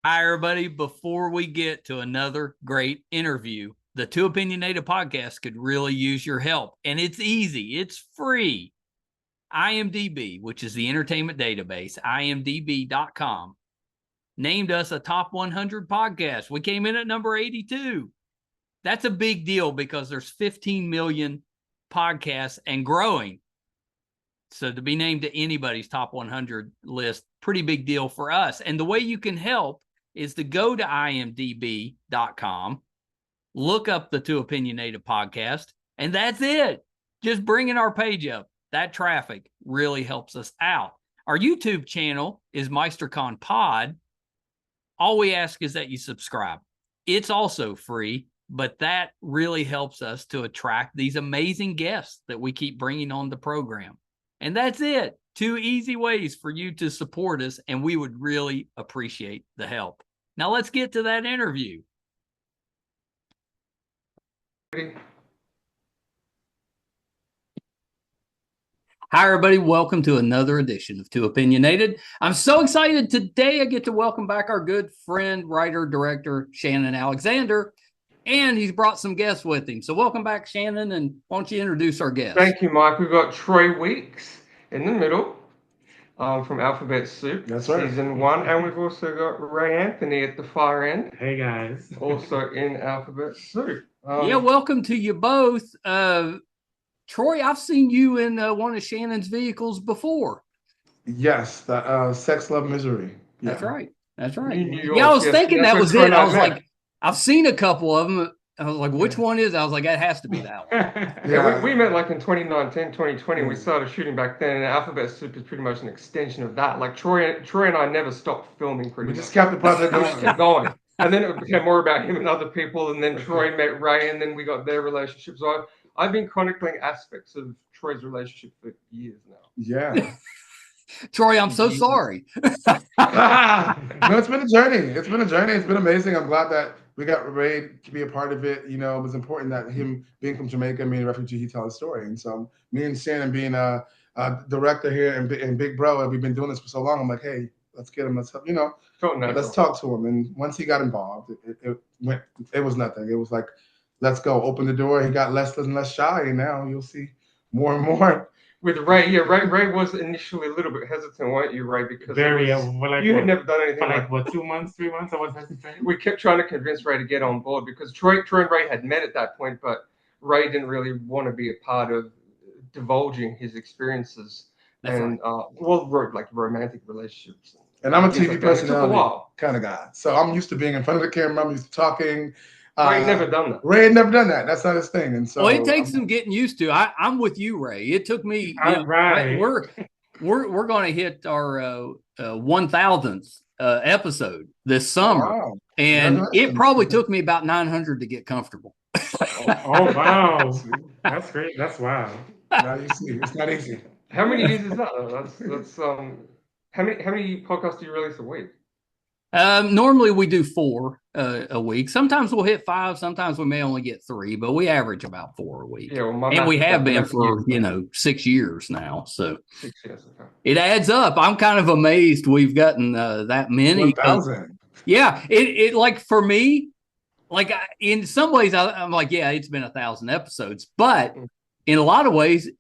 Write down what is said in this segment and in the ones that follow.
Hi, everybody. Before we get to another great interview, the Too Opinionated podcast could really use your help. And it's easy, it's free. IMDb, which is the entertainment database, imdb.com, named us a top 100 podcast. We came in at number 82. That's a big deal because there's 15 million podcasts and growing. So to be named to anybody's top 100 list, pretty big deal for us. And the way you can help is to go to imdb.com, look up the Too Opinionated podcast, and that's it. Just bringing our page up. That traffic really helps us out. Our YouTube channel is MeisterCon Pod. All we ask is that you subscribe. It's also free, but that really helps us to attract these amazing guests that we keep bringing on the program. And that's it. 2 easy ways for you to support us, and we would really appreciate the help. Now let's get to that interview. Hi, everybody. Welcome to another edition of Too Opinionated. I'm so excited. Today I get to welcome back our good friend, writer, director, Shannon Alexander, and he's brought some guests with him. So welcome back, Shannon, and why don't you introduce our guests? Thank you, Mike. We've got Troy Weeks in the middle from Alphabet Soup. That's right. Season 1. And we've also got Ray Anthony at the far end. Hey, guys. Also in Alphabet Soup. Yeah, welcome to you both. Troy, I've seen you in one of Shannon's vehicles before. Yes, the Sex, Love, Misery. Yeah. That's right. That's right. Yeah, I was thinking that was it. I was like, I've seen a couple of them. I was like, which one is it? I was like, that has to be that one. Yeah, we met like in 2019, 2020. We started shooting back then, and Alphabet Soup is pretty much an extension of that. Like Troy and I never stopped filming We just kept the project going. And then it became more about him and other people, and then Troy met Ray, and then we got their relationship. So I've been chronicling aspects of Troy's relationship for years now. Yeah. Troy, I'm so sorry. No, it's been a journey. It's been amazing. I'm glad that we got Ray to be a part of it. You know, it was important that him being from Jamaica, being a refugee, he tell his story. And so me and Shannon being a director here and Big Bro, and we've been doing this for so long, I'm like, hey, let's get him. Let's talk to him. And once he got involved, it was nothing. It was like, let's go, open the door. He got less and less shy, and now you'll see more and more. With Ray, yeah, Ray was initially a little bit hesitant, weren't you, Ray? Because you had never done anything for 2 months, 3 months. I was hesitant. We kept trying to convince Ray to get on board because Troy and Ray had met at that point, but Ray didn't really want to be a part of divulging his experiences like romantic relationships. And I'm a TV personality kind of guy, so I'm used to being in front of the camera. I'm used to talking. Ray had never done that. Ray had never done that. That's not his thing. And so, well, it takes some getting used to. I'm with you, Ray. It took me. Right. We're going to hit our 1000th episode this summer, wow. And it probably took me about 900 to get comfortable. Oh wow, that's great. That's wow. Now you see, it's not easy. How many years is that? That's how many podcasts do you release a week? Normally we do 4 a week. Sometimes we'll hit 5. Sometimes we may only get 3, but we average about 4 a week. Yeah, and we have been for 6 years now. So 6 years. Okay. It adds up. I'm kind of amazed we've gotten that many. 1,000. Yeah, it like for me, like in some ways I'm like, yeah, it's been 1,000 episodes, but in a lot of ways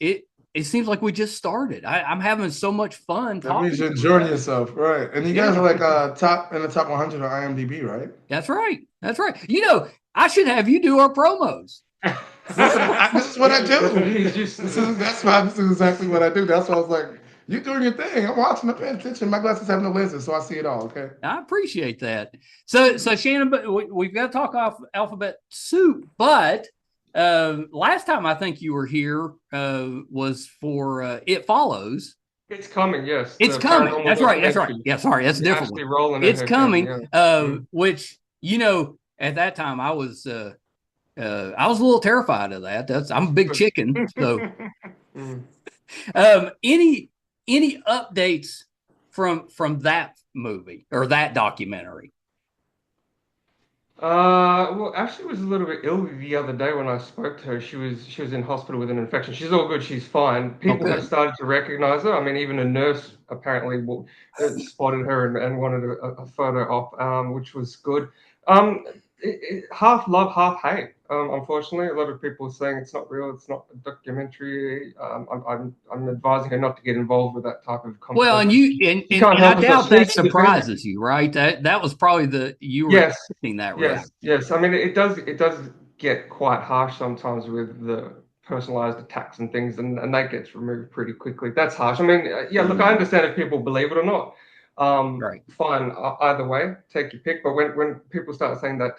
it seems like we just started. I'm having so much fun. That means you're enjoying yourself, right? And you guys are like top in the top 100 on IMDb, right? That's right. That's right. You know, I should have you do our promos. This is what I do. This is exactly what I do. That's why I was like, you're doing your thing. I'm watching. I'm paying attention. My glasses have no lenses, so I see it all. Okay. I appreciate that. So Shannon, we've got to talk off Alphabet Soup, but. Last time I think you were here was for It Follows. It's coming, yes. It's coming. That's right. Yeah, sorry, that's different. It's coming. Which at that time I was a little terrified of that. I'm a big chicken. So, any updates from that movie or that documentary? Well, Ashley was a little bit ill the other day when I spoke to her. She was in hospital with an infection. She's all good. She's fine. People have good. started to recognize her. I mean, even a nurse apparently spotted her and wanted a photo op, which was good. Half love, half hate. Unfortunately, a lot of people are saying it's not real. It's not a documentary. I'm advising her not to get involved with that type of Well, and conversation. and Can't I help herself. doubt that She's defending. surprises you, right? That was probably you were Yes, expecting that yes, reaction. yes. I mean, it does get quite harsh sometimes with the personalized attacks and things, and that gets removed pretty quickly. That's harsh. I mean, yeah. Look, I understand if people believe it or not. Right. Fine. Either way, take your pick. But when people start saying that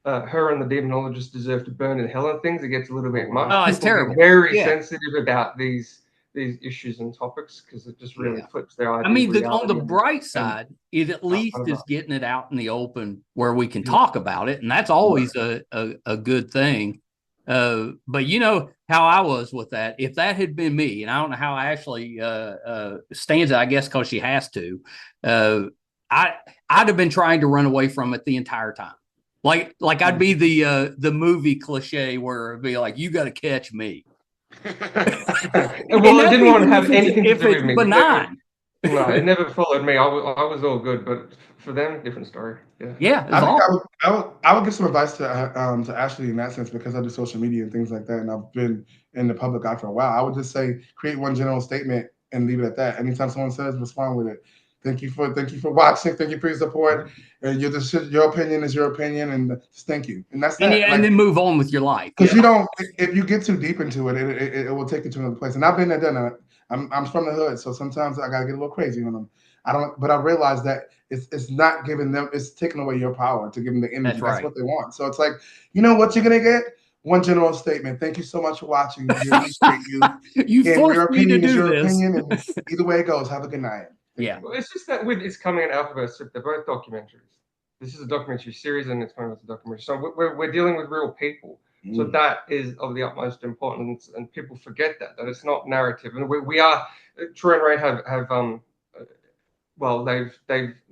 her and the demonologist deserve to burn in hell and things, it gets a little bit much. Oh, it's People get terrible. very Yeah. sensitive about these issues and topics because it just really Yeah. flips their idea I mean, of on the reality. bright side, it at least over. is getting it out in the open where we can Yeah. talk about it, and that's always a good thing. But you know how I was with that. If that had been me, and I don't know how Ashley stands it, I guess because she has to, I'd have been trying to run away from it the entire time. Like I'd be the movie cliche where it'd be like, you got to catch me. Well, it didn't want to have anything to do with me. Benign. No, it never followed me. I was all good, but for them, different story. Yeah. Yeah, I think I would give some advice to Ashley in that sense because I do social media and things like that, and I've been in the public eye for a while. I would just say create one general statement and leave it at that. Anytime someone says, respond with it. Thank you for watching. Thank you for your support. Your opinion is your opinion, and just thank you. And that's that. and then move on with your life. Because you don't, if you get too deep into it, it will take you to another place. And I've been there, done that. I'm from the hood, so sometimes I gotta get a little crazy on them. But I realize that it's not giving them, it's taking away your power to give them the energy. That's right. What they want. So it's like, you know what you're gonna get? One general statement. Thank you so much for watching. We appreciate you. You forced me to do this. Opinion, and either way it goes, have a good night. Yeah. Well, it's just that it's coming in alphabet soup. They're both documentaries. This is a documentary series, and it's coming as a documentary. So we're dealing with real people. So that is of the utmost importance, and people forget that it's not narrative. And we are Troy and Ray have well, they've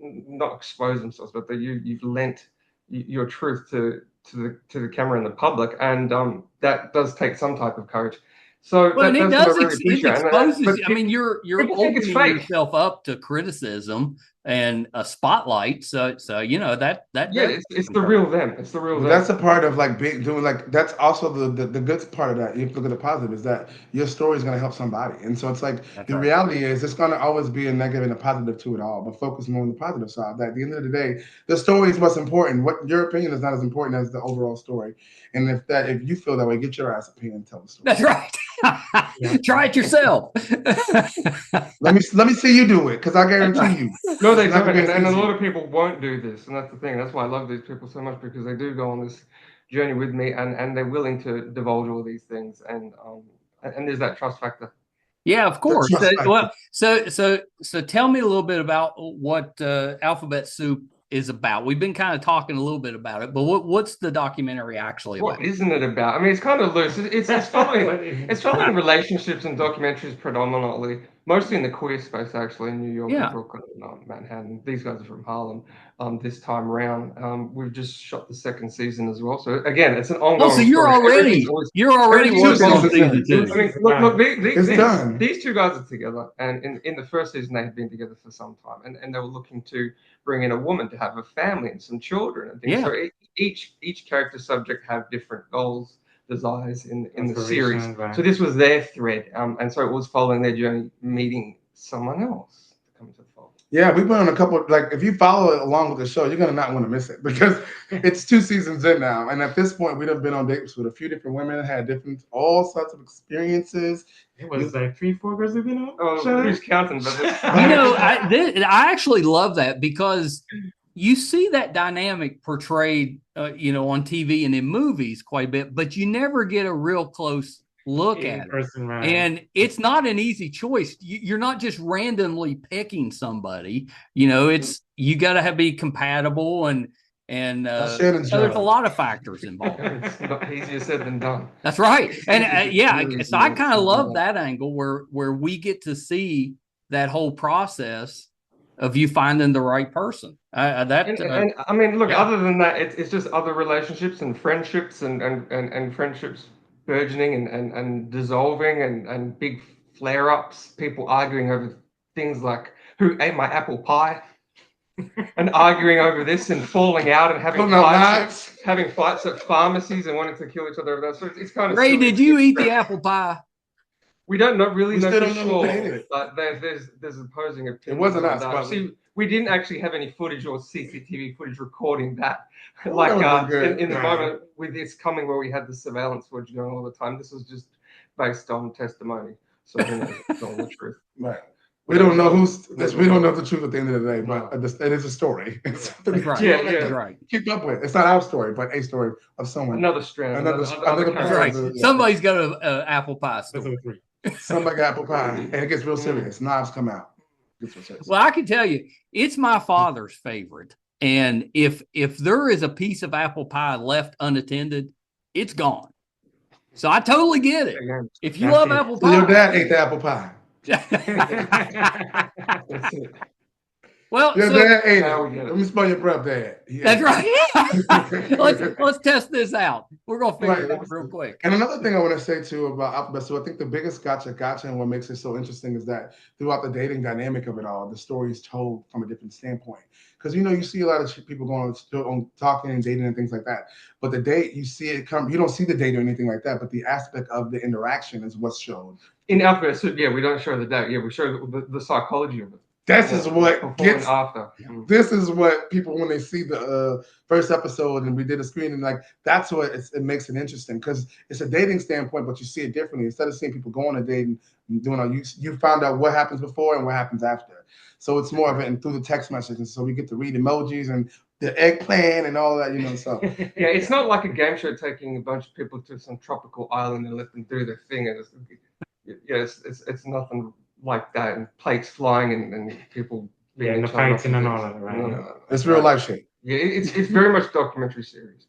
not exposed themselves, but you've lent your truth to the camera and the public, and that does take some type of courage. So well, it exposes. I mean, you're opening yourself up to criticism and a spotlight. So you know that yeah, it's the real them. It's the real them. That's a part of like doing like that's also the good part of that. You have to look at the positive is that your story is going to help somebody, and so it's like reality is it's going to always be a negative and a positive to it all. But focus more on the positive side. That at the end of the day, the story is what's important. What your opinion is not as important as the overall story. And if you feel that way, get your ass up here and tell the story. That's right. Try it yourself. let me see you do it, because I guarantee you. No, they don't, and a lot of people won't do this, and that's the thing. That's why I love these people so much, because they do go on this journey with me, and they're willing to divulge all these things, and there's that trust factor. Yeah, of course. So tell me a little bit about what Alphabet Soup is about. We've been kind of talking a little bit about it, but what's the documentary actually about? What isn't it about? I mean, it's kind of loose. It's following relationships and documentaries predominantly, mostly in the queer space, actually, in New York, and Brooklyn, and Manhattan. These guys are from Harlem. This time around, we've just shot the second season as well. So again, it's an ongoing. Oh, so you're already working on season 2. I mean, look, these two guys are together, and in the first season they had been together for some time, and they were looking to bring in a woman to have a family and some children and things. Yeah. So each character subject have different goals, desires in the series. Right. So this was their thread, and so it was following their journey, meeting someone else to come into the fold. Yeah, we went on a couple. Like, if you follow along with the show, you're gonna not want to miss it, because it's 2 seasons in now, and at this point, we've been on dates with a few different women, had all sorts of experiences. It was like 3-4 girls we've been on. Oh, who's counting? But I actually love that, because you see that dynamic portrayed, on TV and in movies quite a bit, but you never get a real close look at it. Right. And it's not an easy choice. You're not just randomly picking somebody. It's you got to be compatible, and there's a lot of factors involved. It's not easier said than done. That's right. And so I kind of love that angle where we get to see that whole process of you finding the right person. And I mean, look, yeah. other than that, it's just other relationships and friendships and friendships burgeoning and dissolving and big flare-ups, people arguing over things like who ate my apple pie and arguing over this and falling out and having fights at pharmacies and wanting to kill each other over that. So it's kind of Ray, silly. did you eat the apple pie? We don't really know still for don't know who ate sure, it. but there's opposing opinions. It wasn't on us, that. but See, we didn't actually have any footage or CCTV footage recording that. Oh, Like that would've been good. in the Right. moment with this coming where we had the surveillance footage going all the time, this was just based on testimony. So who knows what's all the truth. Right. We don't know we don't know the truth at the end of the day, but it is a story. It's something That's right. that you Yeah, have yeah. to Right. keep up with. It's not our story, but a story of someone. Another strand, Another another That's part right. of the- yeah. Somebody's got a apple pie story. Episode 3. Somebody got apple pie, and it gets real serious. Knives come out. It gets real serious. Well, I can tell you, it's my father's favorite. And if there is a piece of apple pie left unattended, it's gone. So I totally get it. If you That's love it. apple So your pie, dad ate the apple pie. That's it. well, Your so, dad ate Now it. we get it. Let me smell your breath, Dad. He that's ate right. it. let's test this out. We're gonna figure it Right. out real quick. And another thing I want to say too about Alphabet, so I think the biggest gotcha and what makes it so interesting is that throughout the dating dynamic of it all, the story is told from a different standpoint. Because you see a lot of people going on talking and dating and things like that. But the date, you see it come, you don't see the date or anything like that, but the aspect of the interaction is what's shown. In Alphabet, so yeah, we don't show the date. Yeah, we show the psychology of it. This is what Before and gets after. this is what people, when they see the first episode and we did a screening, like that's what it makes it interesting because it's a dating standpoint, but you see it differently. Instead of seeing people going on a date and doing all, you found out what happens before and what happens after. So it's more of it and through the text messages. So we get to read emojis and the eggplant and all that, So Yeah, it's not like a game show taking a bunch of people to some tropical island and let them do their thing. And it's nothing like that, and plates flying and people Yeah, and the each other up fighting and things. all that, right? No. it's real life shit. Yeah, it's very much documentary series.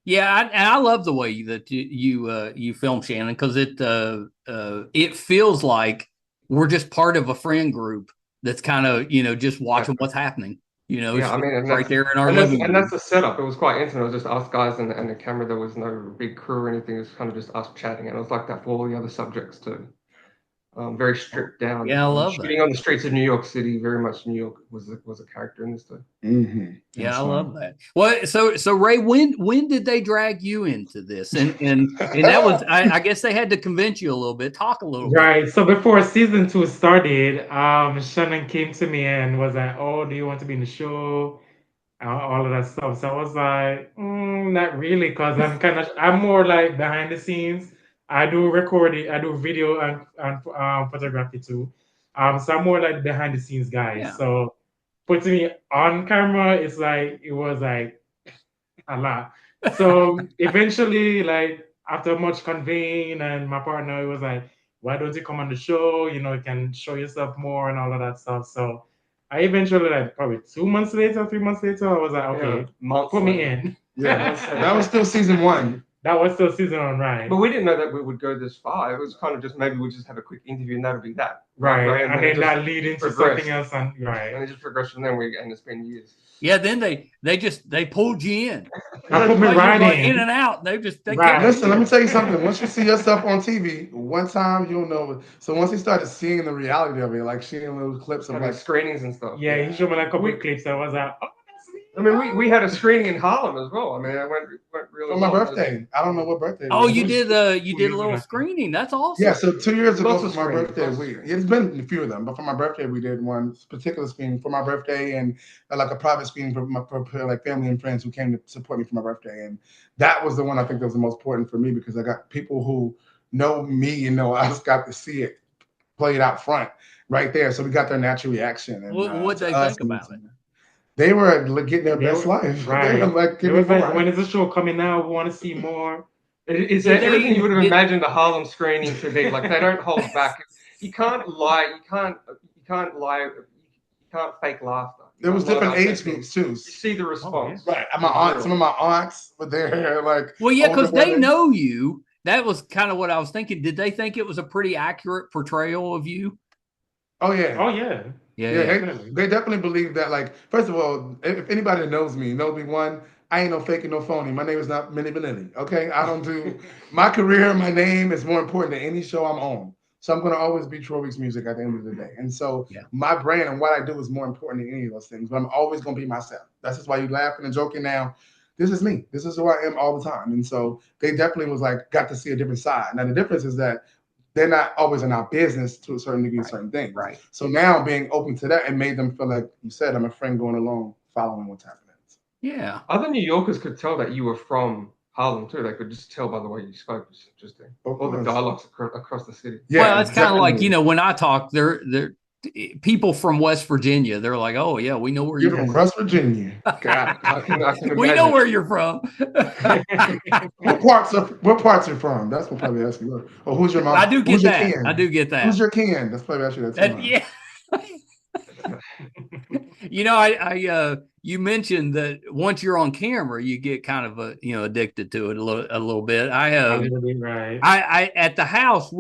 Yeah, and I love the way that you film, Shannon, because it feels like we're just part of a friend group that's kind of just watching what's happening. Yeah, I mean, and right there in our and living that's, room. and that's the setup. It was quite intimate. It was just us guys and the camera. There was no big crew or anything. It was kind of just us chatting, and it was like that for all the other subjects too. Very stripped down. Yeah, I love shooting that. on the streets of New York City. Very much New York was a character in this too. Mm-hmm. Yeah, I love that. Well, so Ray, when did they drag you into this? And that was, I guess they had to convince you a little bit. Talk a little bit. Right. So before season 2 started, Shannon came to me and was like, "Oh, do you want to be in the show?" All of that stuff. So I was like, not really, because I'm more like behind the scenes. I do recording, I do video and photography too. So I'm more like behind the scenes guy. Yeah. So putting me on camera, it was like a lot. So eventually, like after much conveying, and my partner, it was like, why don't you come on the show? You can show yourself more and all of that stuff. So I eventually, like probably 2 months later, 3 months later, I was like, okay, put me in. Yeah, that was still season 1. That was still season 1, right? But we didn't know that we would go this far. It was kind of just maybe we'll just have a quick interview and that'll be that. Right. And then it that just lead into progressed. something else. And it just progressed from there, and it's been years. Yeah, then they pulled you in. I put me right in and out. They Right. Listen, let me tell you something. Once you see yourself on TV, one time you'll know. So once he started seeing the reality of it, like seeing little clips of Having like screenings and stuff. Yeah, he showed me like a couple of clips. I was like, oh, that's me. I mean, we had a screening in Harlem as well. I mean, I went really for my well. birthday. I don't know what birthday. Oh, it you was. did a little screening. That's awesome. Yeah, so 2 years ago Lots of for my screenings, birthday, lots of it's been a few of them, but for my birthday we did one particular screening for my birthday and like a private screening for like family and friends who came to support me for my birthday, and that was the one I think that was the most important for me because I got people who know me and know us got to see it played out front right there, so we got their natural reaction. And What they think about it? They were getting their best life. Right. They were like, It was like, when is the show coming out? We want to see more. It's everything you would have imagined the Harlem screening to be. Like they don't hold back. You can't lie. You can't lie. You can't fake laughter. There was different age groups too. You see the response. Right. My aunt, some of my aunts were there. Like, well, yeah, because they women. know you. That was kind of what I was thinking. Did they think it was a pretty accurate portrayal of you? Oh yeah. Oh yeah. Yeah, they definitely believe that. Like, first of all, if anybody knows me, one, I ain't no faking, no phony. My name is not Milli Vanilli. Okay, I don't do my career. My name is more important than any show I'm on. So I'm gonna always be Troy Weeks Music at the end of the day. And so my brand and what I do is more important than any of those things. But I'm always gonna be myself. That's just why you laughing and joking now. This is me. This is who I am all the time. And so they definitely was like got to see a different side. Now the difference is that they're not always in our business to a certain degree, certain things. Right. So now being open to that, it made them feel like you said, I'm a friend going along, following what's happening. Yeah. Other New Yorkers could tell that you were from Harlem too. They could just tell by the way you spoke. It's interesting. All the dialogues across the city. Yeah, well, it's kind of like, you know, when I talk, they're people from West Virginia. They're like, oh yeah, we know where you're from. West Virginia. God, I can we know where you're from. What parts are you from? That's what probably ask you. Or who's your mom? I do get that. I do get that. Who's your kin? That's probably actually that. Yeah. You know, you mentioned that once you're on camera, you get kind of addicted to it a little bit. I at the house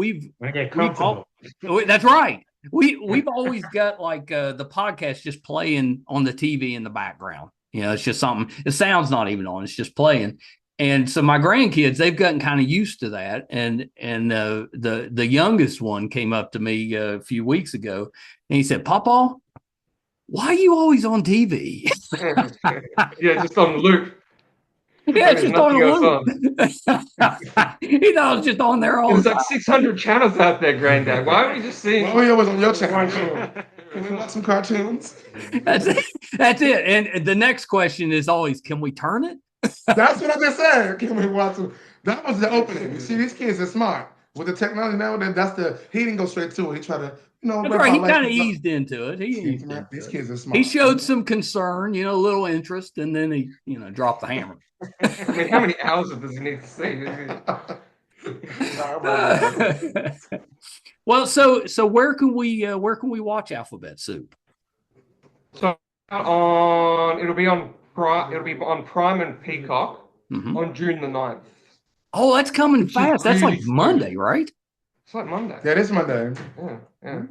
that's right. We've always got like the podcast just playing on the TV in the background. You know, it's just something. The sound's not even on; it's just playing. And so my grandkids, they've gotten kind of used to that. And the youngest one came up to me a few weeks ago, and he said, "Papa, why are you always on TV?" Yeah, just on the loop. Yeah, it's just on the loop. He thought it's just on there all the time. There's like 600 channels out there, Granddad. Why are we just seeing? Why are we always on your channel? Can we watch some cartoons? That's it. And the next question is always, can we turn it? That's what I just said. Can we watch them? That was the opening. You see, these kids are smart. With the technology now, he didn't go straight to it. He tried to, he kind of eased into it. These kids are smart. He showed some concern, a little interest, and then he, dropped the hammer. I mean, how many hours does he need to see? Well, so where can we watch Alphabet Soup? So it'll be on Prime and Peacock on June the 9th. Oh, that's coming fast. That's like Monday, right? It's like Monday. Yeah, it is Monday. Yeah.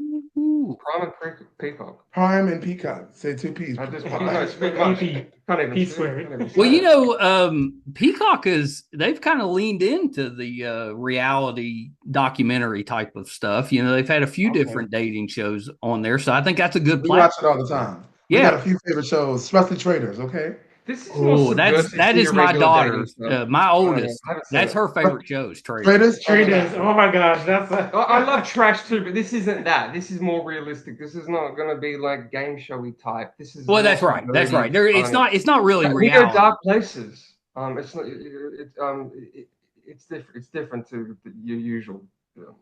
Prime and Peacock. Prime and Peacock. Say two P's. I just can't even P squared. Well, Peacock they've kind of leaned into the reality documentary type of stuff. They've had a few different dating shows on there, so I think that's a good platform. We watch it all the time. Yeah, we got a few favorite shows, especially Traders. Okay. That is my daughter, my oldest. That's her favorite shows. Traders. Oh my gosh, I love trash too, but this isn't that. This is more realistic. This is not going to be like game showy type. This is that's right. That's right. It's not really reality. We go dark places. It's not. It's different to your usual. Well,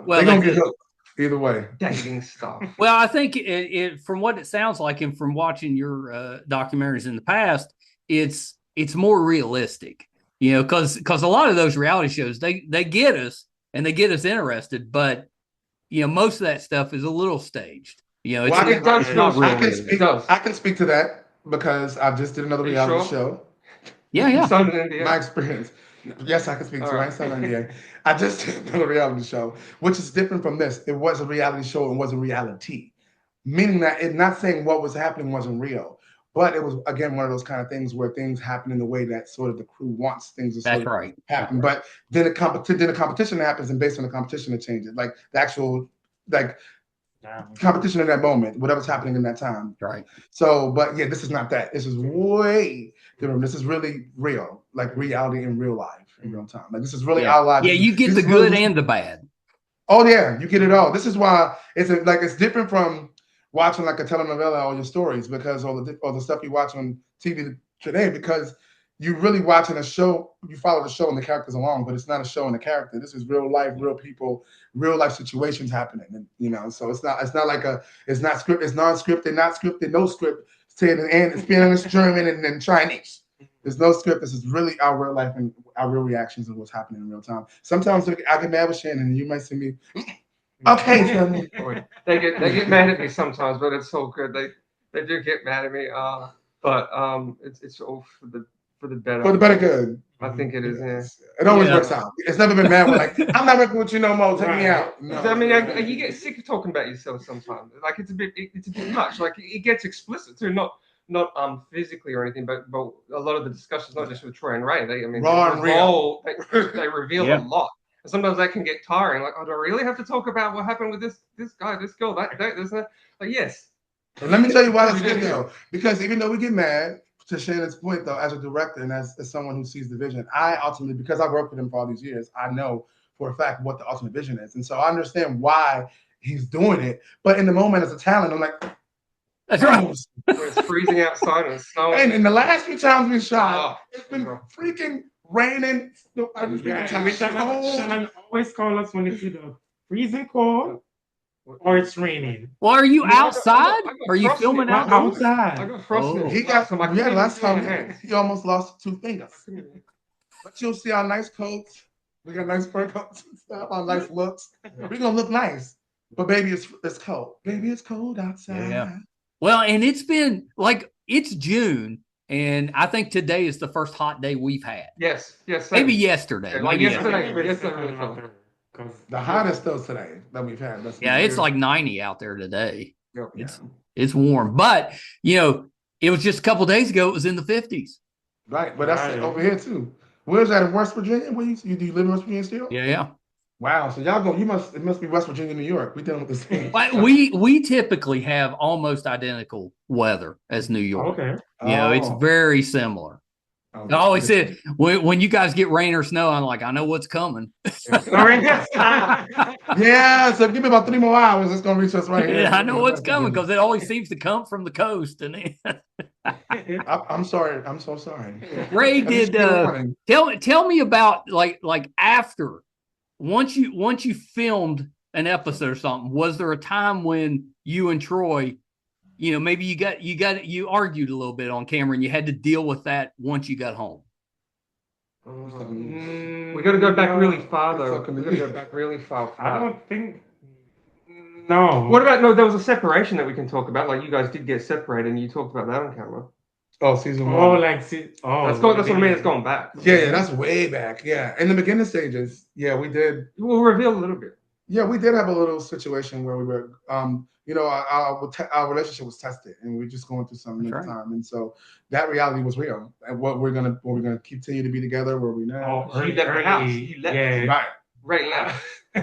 they're gonna get hooked. Either way, dating stuff. Well, I think it from what it sounds like, and from watching your documentaries in the past, it's more realistic. Because a lot of those reality shows they get us and they get us interested, but most of that stuff is a little staged. I can speak to that because I just did another reality show. Yeah. My experience. Yes, I can speak to it. I ain't signed an NDA. I just did another reality show, which is different from this. It was a reality show and was a reality, meaning that it's not saying what was happening wasn't real, but it was, again, one of those kind of things where things happen in the way that sort of the crew wants things to sort of happen. But then the competition happens, and based on the competition, it changes. Like the actual, competition in that moment, whatever's happening in that time. Right. So, but yeah, this is not that. This is way different. This is really real, like reality in real life, in real time. Like this is really our life. Yeah, you get the good and the bad. Oh yeah, you get it all. This is why it's different from watching like a telenovela or your stories, because all the stuff you watch on TV today, because you're really watching a show. You follow the show and the characters along, but it's not a show and a character. This is real life, real people, real life situations happening. And so it's not like it's not scripted, it's non-scripted, not scripted, no script. It's Spanish, German, and then Chinese. There's no script. This is really our real life and our real reactions of what's happening in real time. Sometimes I get mad with Shannon, and you might see me. Okay, Shannon. They get mad at me sometimes, but it's so good. They do get mad at me. But it's all for for the better. For the better good. I think it is. Yes. It always works out. It's never been mad when like, I'm not working with you no more. Take me out. No. I mean, you get sick of talking about yourself sometimes. Like it's a bit much. Like it gets explicit too. Not physically or anything, but a lot of the discussions, not just with Troy and Ray. They reveal a lot. And sometimes that can get tiring. Like, oh, do I really have to talk about what happened with this guy, this girl, that date, this and that? Like, yes. And let me tell you why that's good though. Because even though we get mad, to Shannon's point though, as a director and as someone who sees the vision, I ultimately, because I've worked with him for all these years, I know for a fact what the ultimate vision is. And so I understand why he's doing it. But in the moment as a talent, I'm like, that's right. It's freezing outside and snowing. And in the last few times we shot, it's been freaking raining. Shannon always call us when it's either freezing cold or it's raining. Well, are you outside? Are you filming outside? I got frost. Last time he almost lost 2 fingers. But you'll see our nice coats. We got nice fur coats and stuff, our nice looks. We're gonna look nice. But baby, it's cold. Baby, it's cold outside. Yeah. Well, and it's been like it's June, and I think today is the first hot day we've had. Yes. Maybe yesterday. Yeah, like yesterday. Yesterday. The hottest though today that we've had. It's like 90 out there today. Yep. It's warm, but it was just a couple days ago. It was in the 50s. Right, but that's over here too. Where's that in West Virginia? Where do you live in West Virginia still? Yeah. Wow, so y'all go. It must be West Virginia, New York. We dealing with the same. We typically have almost identical weather as New York. Okay. It's very similar. Okay. I always said when you guys get rain or snow, I'm like, I know what's coming. Yeah, so give me about 3 more hours. It's gonna reach us right here. Yeah, I know what's coming because it always seems to come from the coast. And I'm sorry. I'm so sorry. Ray did. Tell me about like after once you filmed an episode or something. Was there a time when you and Troy, maybe you argued a little bit on camera and you had to deal with that once you got home? We got to go back really far, though. We got to go back really far. I don't think. No. What about there was a separation that we can talk about. Like you guys did get separated, and you talked about that on camera. Oh, season 1. Oh, that's what I mean. It's going back. Yeah, that's way back. Yeah, in the beginning stages. Yeah, we did. We'll reveal a little bit. Yeah, we did have a little situation where we were, our relationship was tested, and we are just going through something at the time, and so that reality was real. And what we're gonna continue to be together, where we now. Oh, he left the house. He left. Yeah, right now.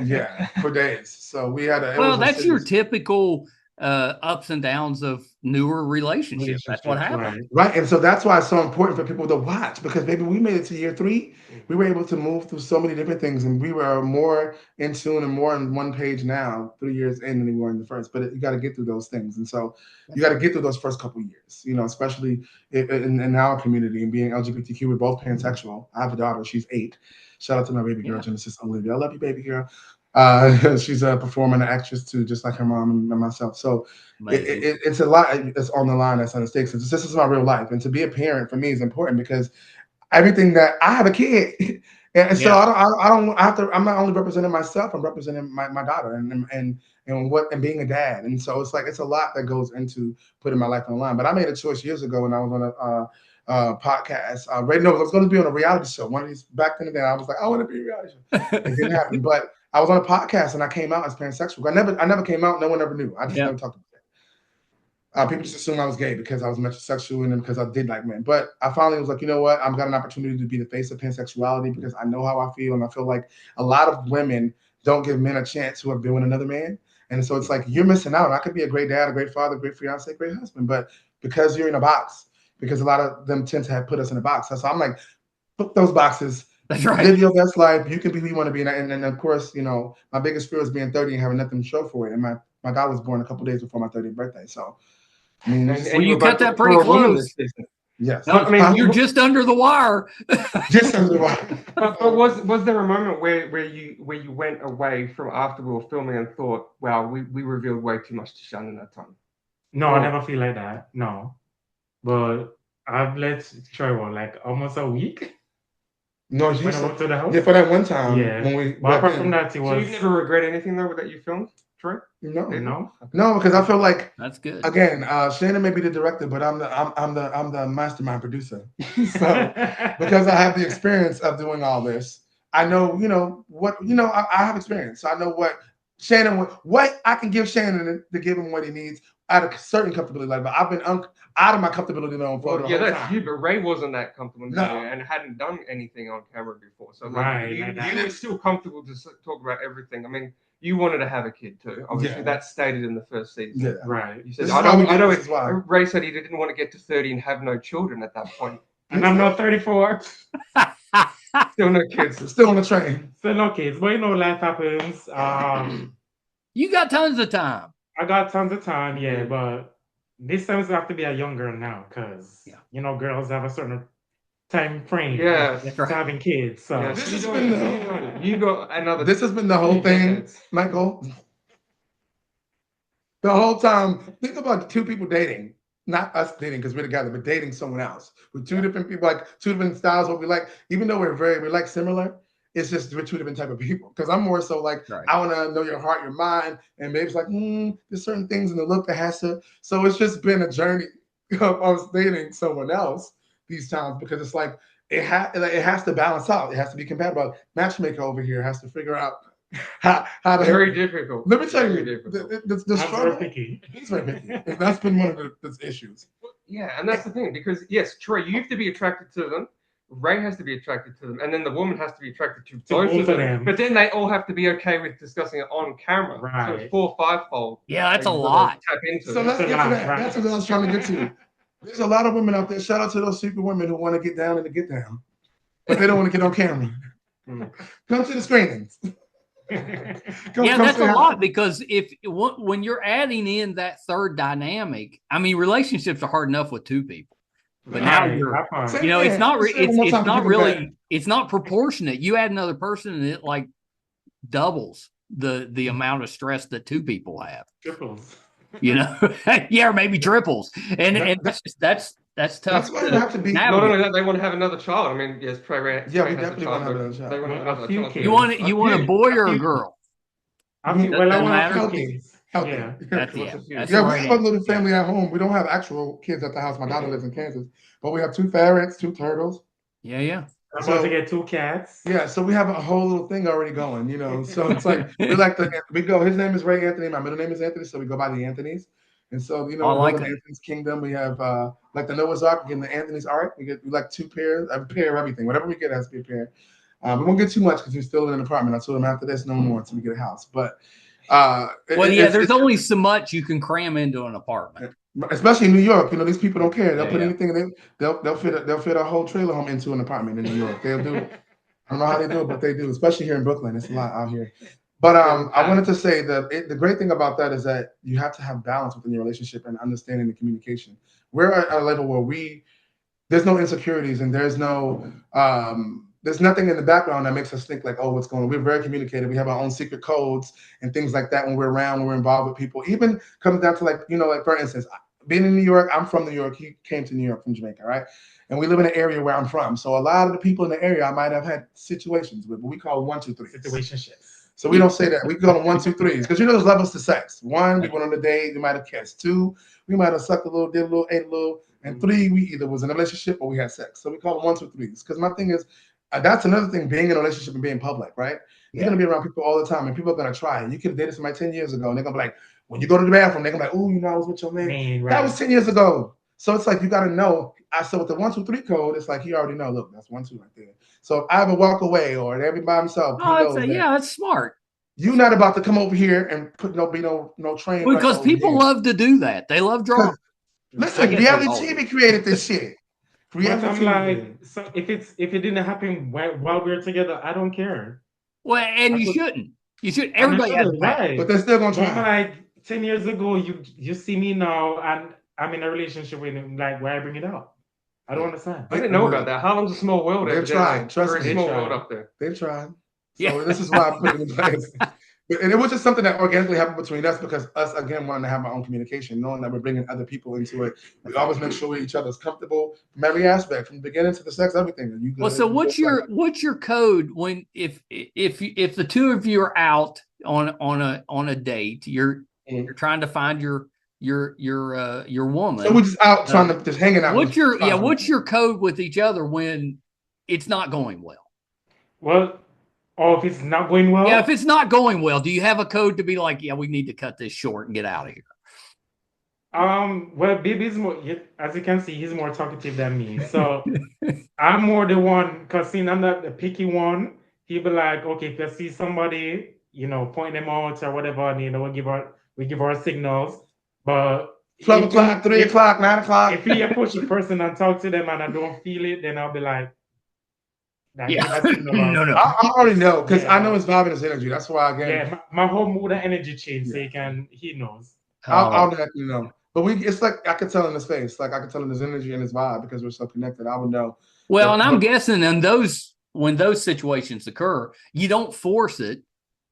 Yeah, for days. So we had that's your typical ups and downs of newer relationships. That's what happened. Right. And so that's why it's so important for people to watch, because baby, we made it to year 3. We were able to move through so many different things, and we were more in tune and more on one page now, 3 years in, than we were in the first. But you got to get through those things. And so you got to get through those first couple of years, especially in our community and being LGBTQ. We're both pansexual. I have a daughter. She's 8. Shout out to my baby girl, Genesis Olivia. I love you, baby girl. She's a performer and an actress too, just like her mom and myself. So it's a lot. It's on the line. That's on the stakes. This is my real life, and to be a parent for me is important because everything that I have a kid, and so I don't have to. I'm not only representing myself. I'm representing my daughter and being a dad. And so it's a lot that goes into putting my life on the line. But I made a choice years ago when I was on a podcast. Ray knows I was going to be on a reality show. One of these back in the day, I was like, I want to be a reality show. It didn't happen, but I was on a podcast and I came out as pansexual. I never came out. No one ever knew. I just never talked about it. People just assumed I was gay because I was metrosexual and because I did like men. But I finally was like, you know what? I've got an opportunity to be the face of pansexuality because I know how I feel. And I feel like a lot of women don't give men a chance who have been with another man. And so it's like, you're missing out. I could be a great dad, a great father, great fiance, great husband. But because you're in a box, because a lot of them tend to have put us in a box. So I'm like, put those boxes. That's right. Live your best life. You can be who you want to be. And of course, my biggest fear is being 30 and having nothing to show for it. And my daughter was born a couple days before my 30th birthday. So, I mean, and you cut that pretty close. Yes. No, I mean, you're just under the wire. Just under the wire. But was there a moment where you went away from after we were filming and thought, wow, we revealed way too much to Shannon that time? No, I never feel like that. No. But I've let Troy for like almost a week. No, when I went to the house. Yeah, for that one time. Yeah. When but apart from that, it was. So you never regret anything though that you filmed? Troy? No, because I feel like That's good. again, Shannon may be the director, but I'm the mastermind producer. So because I have the experience of doing all this, I know I have experience. So I know what I can give Shannon to give him what he needs at a certain comfortability level. But I've been out of my comfortability zone for the whole that's time. you, but Ray wasn't that comfortable No. and hadn't done anything on camera before. So Right, you were still comfortable to talk about everything. I mean, you wanted to have a kid too. Obviously, that's stated in the first season. Yeah. Right. You said, This is why we did this as well. Ray said he didn't want to get to 30 and have no children at that point. And I'm not 34. Still no kids. Still on the train. Still no kids. But life happens. You got tons of time. I got tons of time, yeah, but this time it's have to be a young girl now, because girls have a certain time frame for having kids. So this has been you got another. This has been the whole thing, Michael. The whole time. Think about two people dating, not us dating because we're together, but dating someone else with two different people, like two different styles. What we like, even though we're like similar. It's just we're two different type of people. Because I'm more so like I want to know your heart, your mind, and maybe it's like there's certain things in the look that has to. So it's just been a journey of us dating someone else these times because it's like it has to balance out. It has to be compatible. Matchmaker over here has to figure out how to. Very difficult. Let me tell you, the struggle. He's very picky. And that's been one of the issues. Yeah, and that's the thing because yes, Troy, you have to be attracted to them. Ray has to be attracted to them, and then the woman has to be attracted to both of them. But then they all have to be okay with discussing it on camera. Right. So it's 4 or 5-fold. Yeah, that's a lot. Tap into so let's get to that. Right. That's what I was trying to get to. There's a lot of women out there. Shout out to those super women who want to get down and to get down, but they don't want to get on camera. Come to the screenings. That's a lot because when you're adding in that third dynamic, I mean, relationships are hard enough with two people. But now it's not proportionate. You add another person and it like doubles the amount of stress that two people have. Triples. Yeah, or maybe triples. And that's tough. That's why you have to be. Not only that, they want to have another child. I mean, yes, Trey we definitely want to have another child. They want another child. You want a boy or a girl? I want healthy. Yeah, we have a little family at home. We don't have actual kids at the house. My daughter lives in Kansas, but we have 2 ferrets, 2 turtles. Yeah. I'm about to get 2 cats. Yeah, so we have a whole little thing already going, So it's like we go. His name is Ray Anthony. My middle name is Anthony, so we go by the Anthonys. And so I like that. Anthony's Kingdom. We have like the Noah's Ark. Again, the Anthony's Ark. We like 2 pairs, a pair of everything. Whatever we get has to be a pair. We won't get too much because we're still in an apartment. I told him after this, no more until we get a house. But there's only so much you can cram into an apartment, especially in New York. These people don't care. They'll put anything in. They'll fit a whole trailer home into an apartment in New York. They'll do. I don't know how they do it, but they do. Especially here in Brooklyn, it's a lot out here. But I wanted to say that the great thing about that is that you have to have balance within your relationship and understanding the communication. We're at a level where there's no insecurities and there's no there's nothing in the background that makes us think like, oh, what's going on? We're very communicative. We have our own secret codes and things like that when we're around, when we're involved with people. Even comes down to like for instance, being in New York, I'm from New York. He came to New York from Jamaica, right? And we live in an area where I'm from. So a lot of the people in the area I might have had situations with, but we call 1, 2, 3. Situationships. So we don't say that. We call them 1, 2, 3s because there's levels to sex. 1, we went on a date. We might have kissed. 2, we might have sucked a little, did a little, ate a little. And 3, we either was in a relationship or we had sex. So we call them 1, 2, 3s. Because my thing is, that's another thing, being in a relationship and being public, right? You're going to be around people all the time, and people are going to try. You could have dated somebody 10 years ago, and they're going to be like, when you go to the bathroom, they're going to be like, oh, I was with your man. That was 10 years ago. So it's like, you got to know. So with the 1, 2, 3 code, it's like, you already know, look, that's 1, 2 right there. So if I ever walk away or everybody by himself, that's smart. You're not about to come over here and put no train. Because people love to do that. They love drama. Listen, reality TV created this shit. But I'm like, so if it didn't happen while we were together, I don't care. Well, and you shouldn't. You should. Everybody has right, but they're still gonna try. I'm like 10 years ago, you see me now, and I'm in a relationship with him. Like, why I bring it up? I don't understand. I didn't know about that. Harlem's a small world. They've tried. Trust me, small world up there. They've tried. So this is why I put it in place. And it was just something that organically happened between us because us, again, wanting to have our own communication, knowing that we're bringing other people into it. We always make sure each other's comfortable from every aspect, from the beginning to the sex, everything. So what's your code when if the two of you are out on a date. You're trying to find your woman. So we're just out trying to just hanging out. What's your code with each other when it's not going well? Well, if it's not going well. Yeah, if it's not going well, do you have a code to be like, yeah, we need to cut this short and get out of here? Well, Baby's more, as you can see, he's more talkative than me. So I'm more the one, because seeing I'm not the picky one, he'll be like, okay, if you see somebody, point them out or whatever, and we give our signals. But 12 o'clock, 3 o'clock, 9 o'clock. If you approach a person and talk to them and I don't feel it, then I'll be like, no. I already know, because I know his vibe and his energy. That's why my whole mood and energy change, so he knows. I'll let you know. But it's like I could tell in his face, like I could tell in his energy and his vibe, because we're so connected. I would know. Well, and I'm guessing when those situations occur, you don't force it,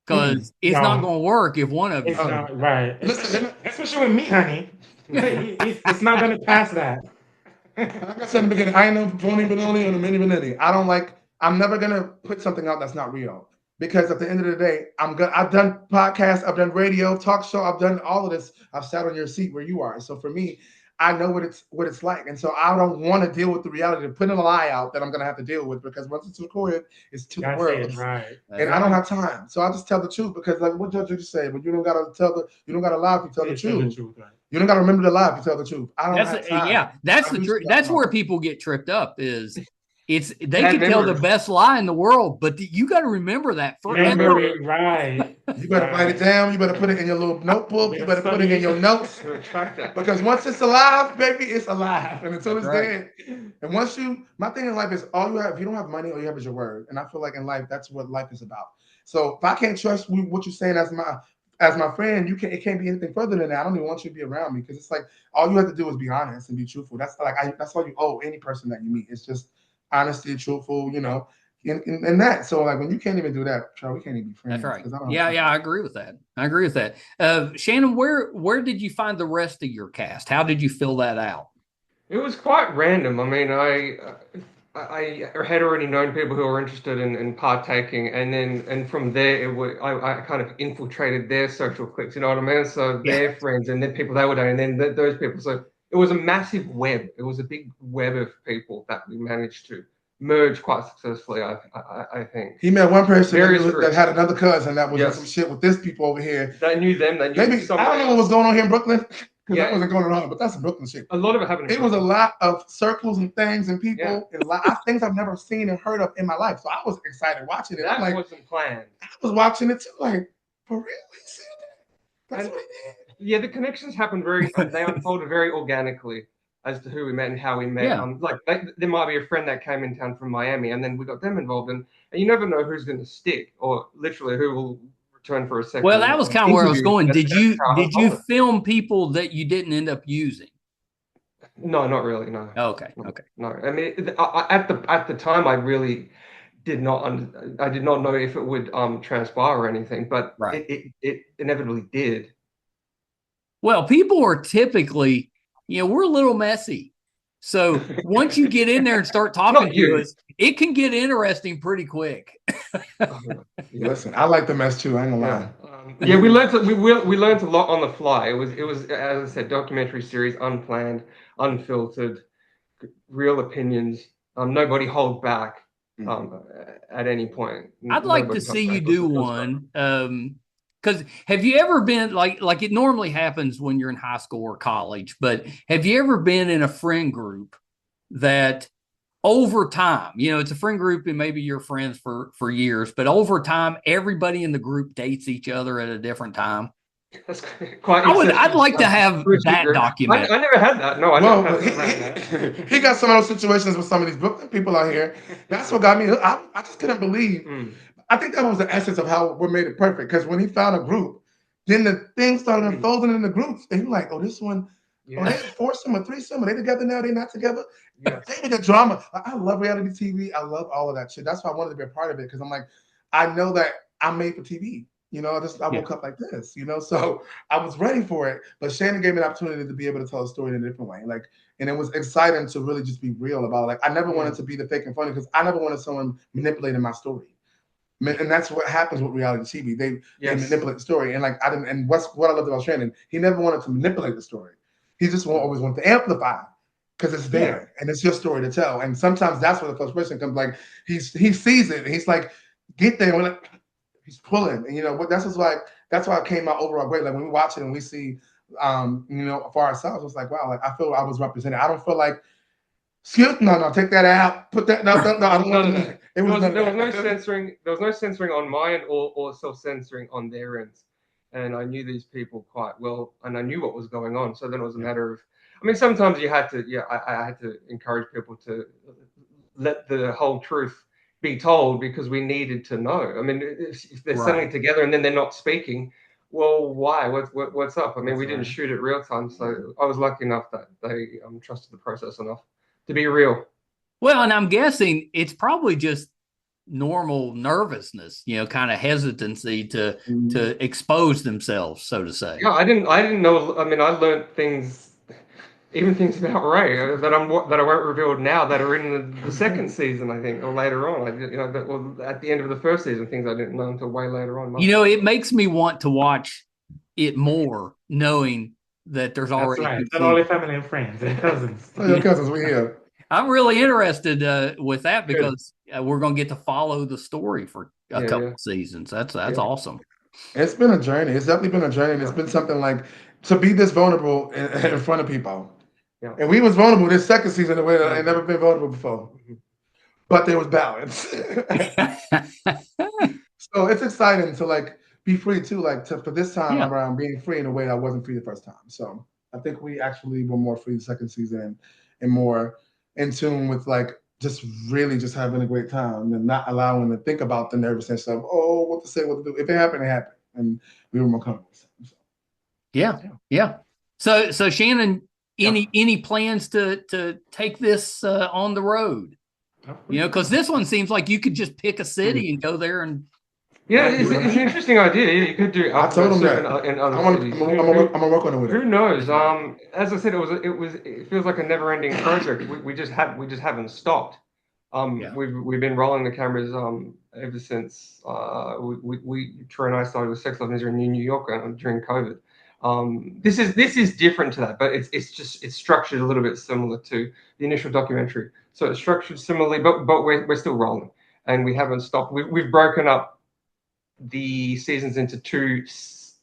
because it's not going to work if one of you. It's not right. Especially with me, honey. It's not going to pass that. Like I said in the beginning, I ain't no phony baloney or the mini vanity. I'm never gonna put something out that's not real, because at the end of the day, I've done podcasts, I've done radio, talk show, I've done all of this. I've sat on your seat where you are. So for me, I know what it's like, and so I don't want to deal with the reality of putting a lie out that I'm gonna have to deal with, because once it's recorded, it's to the world, right? And I don't have time, so I just tell the truth, because like what Judge just say, but you don't gotta lie if you tell the truth. Right? You don't gotta remember the lie if you tell the truth. I don't have time. Yeah, that's the truth. That's where people get tripped up. They can tell the best lie in the world, but you got to remember that forever. Right. You better write it down. You better put it in your little notebook. You better put it in your notes. Because once it's alive, baby, it's alive. And until it's dead. And my thing in life is if you don't have money, all you have is your word. And I feel like in life, that's what life is about. So if I can't trust what you're saying as my friend, it can't be anything further than that. I don't even want you to be around me, because it's like all you have to do is be honest and be truthful. That's all you owe any person that you meet. It's just honesty, truthful, in that. So like when you can't even do that, Charles, we can't even be friends. That's right. I agree with that. Shannon, where did you find the rest of your cast? How did you fill that out? It was quite random. I mean, I had already known people who were interested in partaking, and from there I kind of infiltrated their social cliques. You know what I mean? So their friends and their people they were doing, and then those people. So it was a massive web. It was a big web of people that we managed to merge quite successfully. I think he met one person that had another cousin that was in some shit with this people over here. That knew them. They knew maybe I don't know what was going on here in Brooklyn. Because that wasn't going on, but that's Brooklyn shit. A lot of it happened. It was a lot of circles and things and people and a lot of things I've never seen and heard of in my life. So I was excited watching it. That wasn't planned. I was watching it too, like, for real? That's what he did. Yeah, the connections happened they unfolded very organically as to who we met and how we met. Yeah. There might be a friend that came in town from Miami, and then we got them involved in, and you never know who's going to stick, or literally who will return for a second. Well, that was kind of where I was going. Did you film people that you didn't end up using? No, not really. No. Okay. No, I mean, at the time, I really did not. I did not know if it would transpire or anything, but it inevitably did. Well, people are typically, we're a little messy. So once you get in there and start talking to us, it can get interesting pretty quick. Listen, I like the mess too. I ain't gonna lie. We learned a lot on the fly. It was as I said, documentary series, unplanned, unfiltered, real opinions. Nobody hold back at any point. I'd like to see you do one. Because have you ever been like it normally happens when you're in high school or college, but have you ever been in a friend group that over time, it's a friend group and maybe you're friends for years, but over time, everybody in the group dates each other at a different time? That's quite. I'd like to have that documented. I never had that. No, I never had that. He got some of those situations with some of these Brooklyn people out here. That's what got me. I just couldn't believe. I think that was the essence of how we made it perfect. Because when he found a group, then the things started unfolding in the groups. And you're like, oh, this one, they foursome or threesome. Are they together now? They not together? Yeah. They the drama. I love reality TV. I love all of that shit. That's why I wanted to be a part of it. Because I'm like, I know that I'm made for TV. I woke up like this, so I was ready for it. But Shannon gave me an opportunity to be able to tell a story in a different way. And it was exciting to really just be real about it. I never wanted to be the fake and funny, because I never wanted someone manipulating my story. And that's what happens with reality TV. They Yes. manipulate the story. And like what I loved about Shannon, he never wanted to manipulate the story. He just always wanted to amplify because it's there and it's your story to tell. And sometimes that's where the frustration comes. Like he sees it and he's like, get there. And like, he's pulling. And you know, that's just like that's why it came out overall great. Like when we watch it and we see you know, for ourselves, it's like, wow, like I feel I was represented. I don't feel like no, take that out. Put that no, I don't want to. There was no censoring. There was no censoring on my end or self-censoring on their ends. And I knew these people quite well, and I knew what was going on. So then it was a matter of, I mean, sometimes you had to, I had to encourage people to let the whole truth be told because we needed to know. I mean, if they're selling together and then they're not speaking, well, why? What's up? I mean, we didn't shoot it real time, so I was lucky enough that they trusted the process enough to be real. Well, and I'm guessing it's probably just normal nervousness, you know, kind of hesitancy to expose themselves, so to say. Yeah, I didn't know. I mean, I learned things, even things about Ray that I won't reveal now that are in the second season, I think, or later on. At the end of the first season, things I didn't know until way later on. You know, it makes me want to watch it more, knowing that there's already not only family and friends and cousins. Your cousins, we here. I'm really interested with that because we're going to get to follow the story for a couple of seasons. That's awesome. It's been a journey. It's definitely been a journey. And it's been something like to be this vulnerable in front of people. Yeah. And we was vulnerable this second season in a way that I had never been vulnerable before. But there was balance. So it's exciting to like be free too, like for this time around being free in a way I wasn't free the first time. So I think we actually were more free the second season and more in tune with like just really just having a great time and not allowing to think about the nervousness of what to say, what to do. If it happened, it happened, and we were more comfortable. So. Yeah. So Shannon, any plans to take this on the road? You know, because this one seems like you could just pick a city and go there and. Yeah, it's an interesting idea. You could do. I told him that. In other cities. I'm gonna work on it with Who knows? As I said, it feels like a never-ending project. We just haven't stopped. We've been rolling the cameras ever since Troy and I started with Sex Love Misery in New York during COVID. This is different to that, but it's structured a little bit similar to the initial documentary. So it's structured similarly, but we're still rolling, and we haven't stopped. We've broken up the seasons into two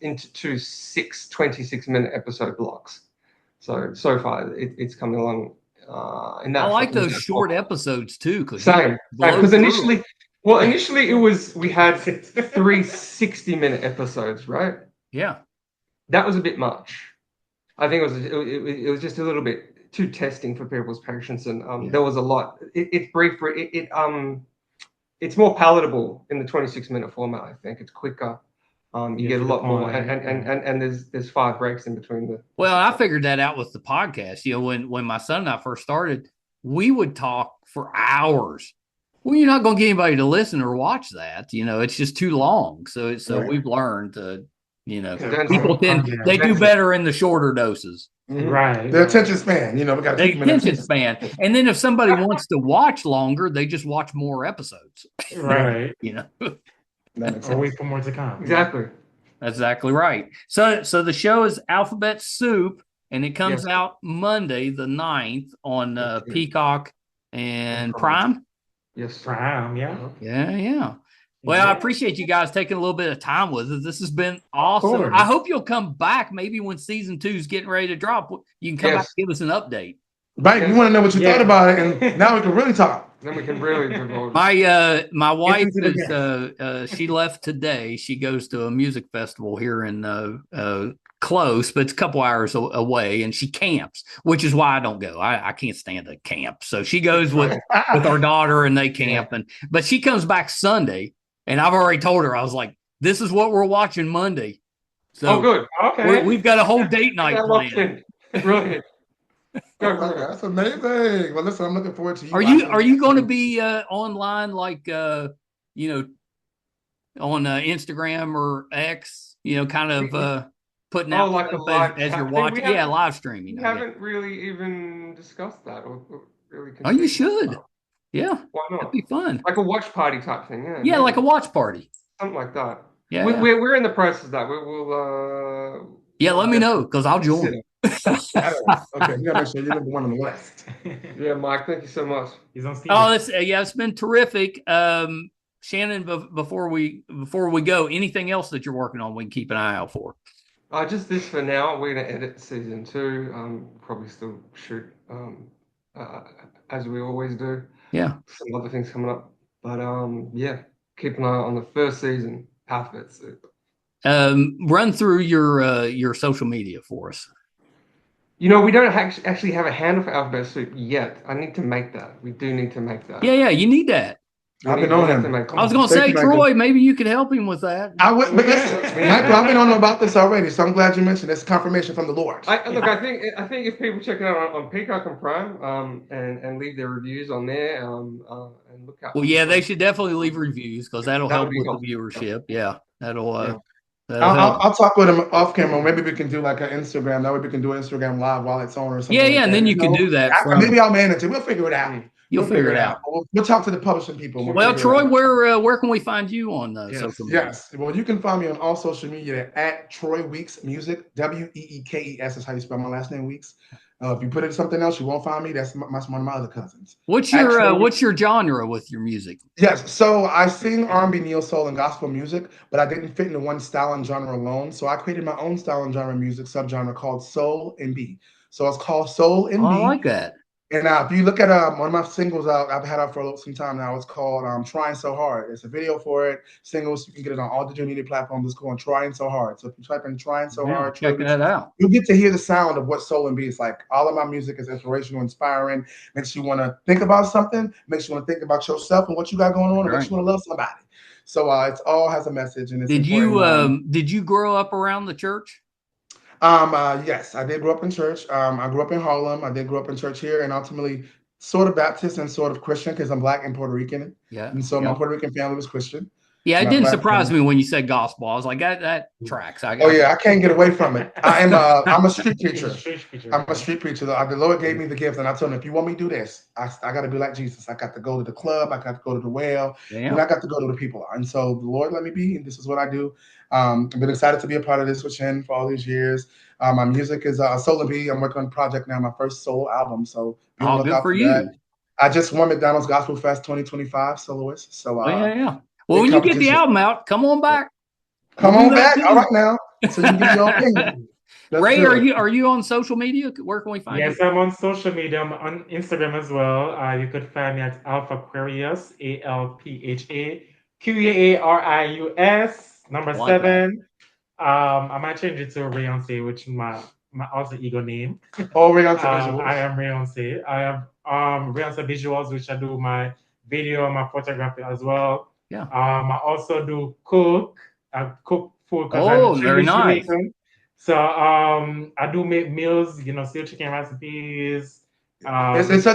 26-minute episode blocks. So far it's coming along. In that I like those short episodes too, because initially we had 3 60-minute episodes, right? Yeah, that was a bit much. I think it was just a little bit too testing for people's patience, and there was a lot. It's brief. It's more palatable in the 26-minute format. I think it's quicker. You get a lot more, and there's 5 breaks in between. Well, I figured that out with the podcast. You know, when my son and I first started, we would talk for hours. Well, you're not going to get anybody to listen or watch that. You know, it's just too long. So we've learned to, you know, people they do better in the shorter doses. Mm-hmm. Right. The attention span, you know, we got the attention span. And then if somebody wants to watch longer, they just watch more episodes. Right. You know. Or wait for more to come. Exactly. That's exactly right. So the show is Alphabet Soup, and it comes out Monday the 9th on Peacock and Prime. Yes. Prime, Yeah. Well, I appreciate you guys taking a little bit of time with us. This has been awesome. I hope you'll come back maybe when season 2 is getting ready to drop. You can come back and give us an update. Right. We want to know what you thought about it, and now we can really talk. Then we can really divulge. My wife is she left today. She goes to a music festival here in close, but it's a couple hours away, and she camps, which is why I don't go. I can't stand to camp. So she goes with our daughter, and they camp, but she comes back Sunday. And I've already told her, I was like, this is what we're watching Monday. So good. Okay. We've got a whole date night planned. Brilliant. That's amazing. Well, listen, I'm looking forward to you. Are you going to be online like, you know, on Instagram or X, you know, kind of putting out like stuff as you're watching? Live streaming. We haven't really even discussed that or really. Oh, you should. Yeah, Why that'd not? be fun. Like a watch party type thing. Yeah. Yeah, maybe. like a watch party. Something like that. Yeah, We're in the process of that. yeah. Let me know because I'll consider. join. Okay, we gotta make sure you're number one on the list. Yeah, Mike, thank you so much. He's on Steam. Oh, it's been terrific. Shannon, before we go, anything else that you're working on, we can keep an eye out for. Just this for now. We're gonna edit season 2. Probably still shoot as we always do. Yeah. Some other things coming up, but yeah, keep an eye on the first season. Alphabet Soup. Run through your social media for us. You know, we don't actually have a handle for Alphabet Soup yet. I need to make that. We do need to make that. Yeah, you need that. I've been on him. I was going to say, Troy, maybe you could help him with that. I would, but listen, Michael, I've been on him about this already, so I'm glad you mentioned it's confirmation from the Lord. Look, I think if people check it out on Peacock and Prime, and leave their reviews on there, and look out. Well, yeah, they should definitely leave reviews because that'll help with helpful. the viewership. Yeah, that'll help. I'll talk with him off camera. Maybe we can do like an Instagram. That way we can do Instagram live while it's on or something. Yeah, and then you can do that. Maybe I'll manage it. We'll figure it out. You'll figure it out. We'll talk to the publishing people. Well, Troy, where can we find you on social media? Yes. Well, you can find me on all social media at Troy Weeks Music. Weekes is how you spell my last name, Weeks. If you put it something else, you won't find me. That's one of my other cousins. What's your genre with your music? Yes, so I sing R&B, neo soul, and gospel music, but I didn't fit into one style and genre alone. So I created my own style and genre music subgenre called Soul and B. So it's called Soul and B. I like that. And if you look at one of my singles I've had out for some time now, it's called Trying So Hard. It's a video for it, singles. You can get it on all digital media platforms. It's called Trying So Hard. So if you type in Trying So Hard, check that out. You get to hear the sound of what Soul and B is like. All of my music is inspirational, inspiring, makes you want to think about something, makes you want to think about yourself and what you got going on, and makes you want to love somebody. So it all has a message. And it's did you grow up around the church? Yes, I did grow up in church. I grew up in Harlem. I did grow up in church here, and ultimately sort of Baptist and sort of Christian because I'm Black and Puerto Rican. Yeah. And so my Puerto Rican family was Christian. Yeah, it didn't surprise me when you said gospel. I was like, that tracks. I can't get away from it. I'm a street preacher. I'm a street preacher. The Lord gave me the gift, and I told him, if you want me to do this, I got to be like Jesus. I got to go to the club. I got to go to the well. And I got to go to the people. And so the Lord let me be, and this is what I do. I've been excited to be a part of this with Shannon for all these years. My music is Soul and B. I'm working on a project now, my first solo album. So good for you. That. I just won McDonald's Gospel Fest 2025 soloist. So yeah. Well, when you get the album out, come on back. Come on back. All right now. So you can give your opinion. Ray, are you on social media? Where can we find you? Yes, I'm on social media. I'm on Instagram as well. You could find me at Alphaquarius, ALPHAQUARIUS, number 7. I might change it to Rayonce, which is my also ego name. Oh, Rayonce Visuals. I am Rayonce. I have Rayonce Visuals, which I do my video, my photography as well. Yeah. I also do cook. I cook food. Oh, very nice. So I do make meals, steel chicken recipes. It's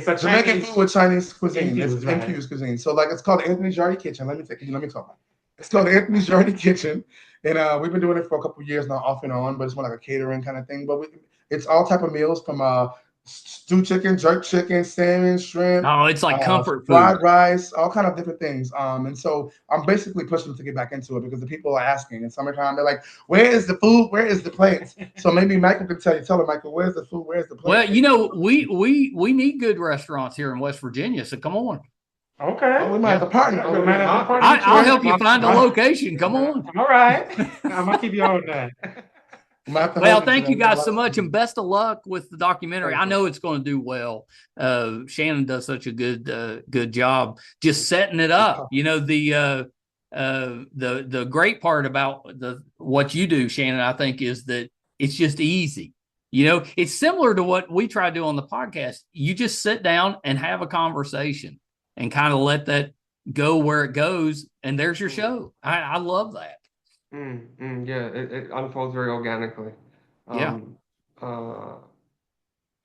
a Jamaican food with Chinese cuisine. Infused cuisine. So it's called Anthony's Yardy Kitchen. Let me talk about it. It's called Anthony's Yardy Kitchen, and we've been doing it for a couple of years now, off and on. But it's more like a catering kind of thing. But it's all type of meals from stew chicken, jerk chicken, salmon, shrimp. Oh, it's like comfort food. Fried rice, all kind of different things. And so I'm basically pushing them to get back into it because the people are asking. In summertime, they're like, "Where is the food? Where is the plates?" So maybe Michael can tell her, Michael, where's the food? Where's the plate? Well, we need good restaurants here in West Virginia, so come on. Okay. We might have to partner. I'll help you find a location. Come on. All right. I'm gonna keep you on that. Well, thank you guys so much, and best of luck with the documentary. I know it's going to do well. Shannon does such a good job just setting it up. The great part about what you do, Shannon, I think, is that it's just easy. It's similar to what we try to do on the podcast. You just sit down and have a conversation and kind of let that go where it goes, and there's your show. I love that. Yeah, it unfolds very organically. Yeah. I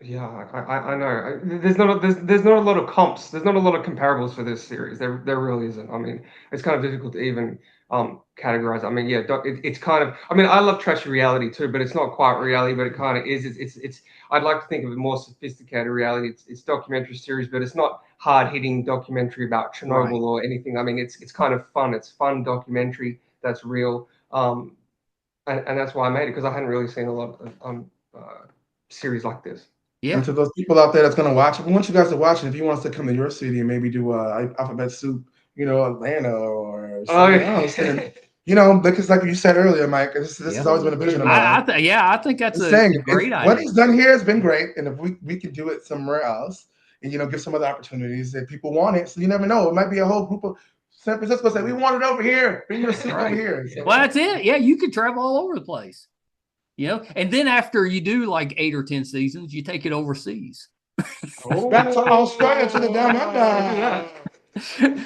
know. There's not a lot of comps. There's not a lot of comparables for this series. There really isn't. I mean, it's kind of difficult to even categorize. I mean, yeah, it's kind of. I mean, I love trashy reality too, but it's not quite reality, but it kind of is. It's. I'd like to think of it more sophisticated reality. It's documentary series, but it's not hard hitting documentary about Chernobyl or anything. I mean, it's kind of fun. It's fun documentary that's real. And that's why I made it, because I hadn't really seen a lot of series like this. Yeah. And to those people out there that's going to watch it, we want you guys to watch it. If you want us to come to your city and maybe do Alphabet Soup, Atlanta or something else, and because like you said earlier, Mike, this has always been a vision of mine. I think that's a great idea. What he's done here has been great, and if we could do it somewhere else, and give some other opportunities if people want it, so you never know, it might be a whole group of San Francisco say we want it over here, bring your soup over here. So, well, that's it. Yeah, you could travel all over the place. And then after you do like 8 or 10 seasons, you take it overseas. Back to Australia, to the down under.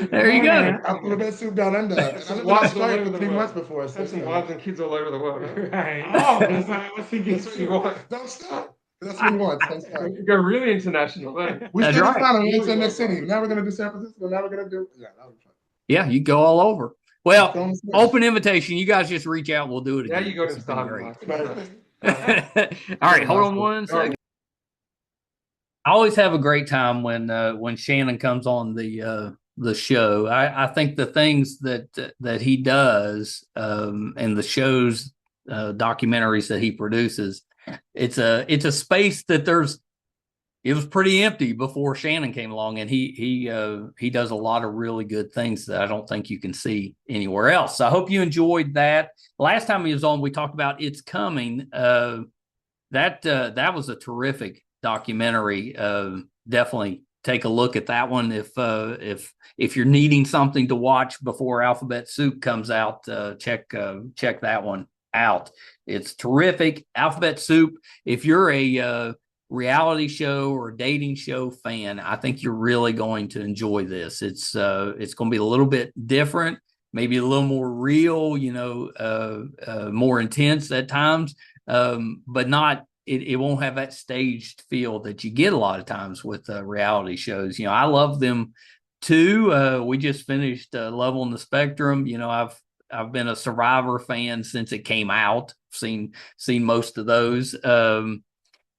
There you go. Alphabet Soup down under. I've been in Australia for 3 months before. Have some wives and kids all over the world. Right. Oh, that's what you want. Don't stop. That's what we want. Don't stop. Go really international. We still right. We're in the city. Now we're going to do San Francisco. Now we're going to do. Yeah, that'll be fun. Yeah, you go all over. Well, open invitation. You guys just reach out. We'll do it again. Yeah, you go to Starbucks. All right, hold on one second. I always have a great time when Shannon comes on the show. I think the things that he does and the shows, documentaries that he produces, it's a space that it was pretty empty before Shannon came along, and he does a lot of really good things that I don't think you can see anywhere else. So I hope you enjoyed that. Last time he was on, we talked about It's Coming. That was a terrific documentary. Definitely take a look at that one if you're needing something to watch before Alphabet Soup comes out. Check that one out. It's terrific. Alphabet Soup. If you're a reality show or dating show fan, I think you're really going to enjoy this. It's going to be a little bit different, maybe a little more real, more intense at times, but not. It won't have that staged feel that you get a lot of times with reality shows. I love them too. We just finished Love on the Spectrum. I've been a Survivor fan since it came out. Seen most of those.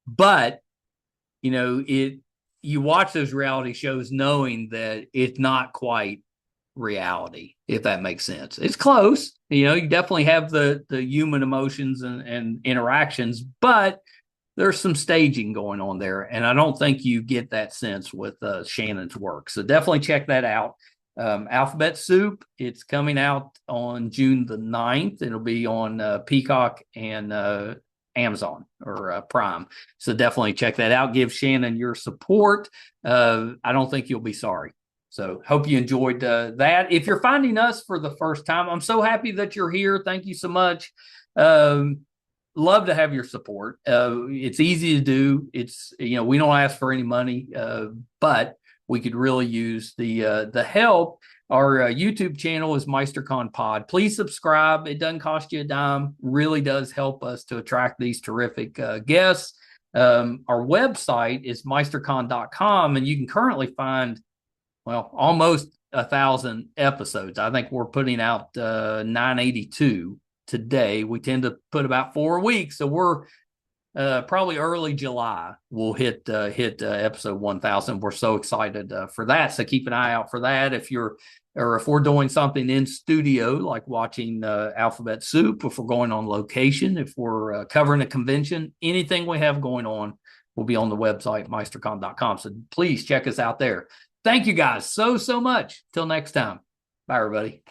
But you watch those reality shows knowing that it's not quite reality, if that makes sense. It's close. You definitely have the human emotions and interactions, but there's some staging going on there, and I don't think you get that sense with Shannon's work. So definitely check that out. Alphabet Soup, it's coming out on June the 9th. It'll be on Peacock and Amazon or Prime. So definitely check that out. Give Shannon your support. I don't think you'll be sorry. So hope you enjoyed that. If you're finding us for the first time, I'm so happy that you're here. Thank you so much. Love to have your support. It's easy to do. It's, we don't ask for any money, but we could really use the help. Our YouTube channel is MeisterCon Pod. Please subscribe. It doesn't cost you a dime. Really does help us to attract these terrific guests. Our website is meistercon.com, and you can currently find, almost 1,000 episodes. I think we're putting out 982 today. We tend to put about 4 weeks, so we're probably early July we'll hit episode 1,000. We're so excited for that. So keep an eye out for that. If we're doing something in studio, like watching Alphabet Soup, if we're going on location, if we're covering a convention, anything we have going on will be on the website, meistercon.com. So please check us out there. Thank you guys so much. Till next time. Bye, everybody.